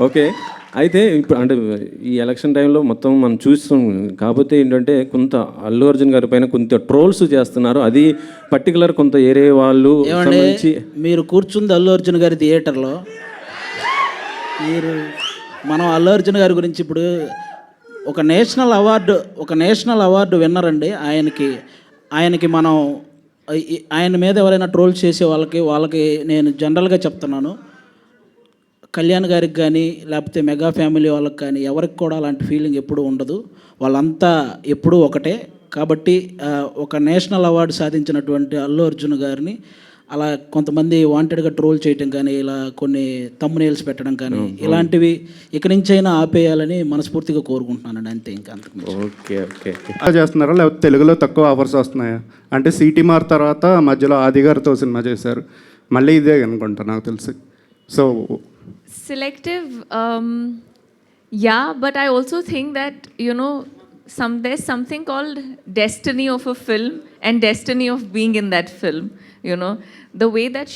Okay. అయితే ఇప్పుడు అంటే ఈ ఎలక్షన్ టైంలో మొత్తం మనం చూస్తాం. కాకపోతే ఏంటంటే కొంత అల్లు అర్జున్ గారి పైన కొంత ట్రోల్స్ చేస్తున్నారు. అది పర్టికులర్ కొంత ఏరే వాళ్ళు ఏమండి, సంబంధించి మీరు కూర్చుంది అల్లు అర్జున్ గారి థియేటర్లో. మీరు మనం అల్లు అర్జున్ గారి గురించి ఇప్పుడు ఒక నేషనల్ అవార్డు విన్నర్ అండి. ఆయనకి మనం ఆయన మీద ఎవరైనా ట్రోల్ చేసే వాళ్ళకి నేను జనరల్గా చెప్తున్నాను, కళ్యాణ్ గారికి కానీ లేకపోతే మెగా ఫ్యామిలీ వాళ్ళకి కానీ ఎవరికి కూడా అలాంటి ఫీలింగ్ ఎప్పుడూ ఉండదు. వాళ్ళంతా ఎప్పుడూ ఒకటే. కాబట్టి ఒక నేషనల్ అవార్డు సాధించినటువంటి అల్లు అర్జున్ గారిని అలా కొంతమంది వాంటెడ్గా ట్రోల్ చేయటం కానీ, ఇలా కొన్ని థంబ్నెయిల్స్ పెట్టడం కానీ, ఇలాంటివి ఇక నుంచైనా ఆపేయాలని మనస్ఫూర్తిగా కోరుకుంటున్నానండి. అంతే, ఇంకా అంతకు. ఓకే ఓకే చేస్తున్నారా లేకపోతే తెలుగులో తక్కువ ఆఫర్స్ వస్తున్నాయా? అంటే సిటీ మార్ తర్వాత మధ్యలో ఆది గారితో సినిమా చేశారు, మళ్ళీ ఇదే అనుకుంటా నాకు తెలిసి. So Selective, yeah, but I also think that, you know, there's something called destiny of a film and destiny of being in that film. You know, the way that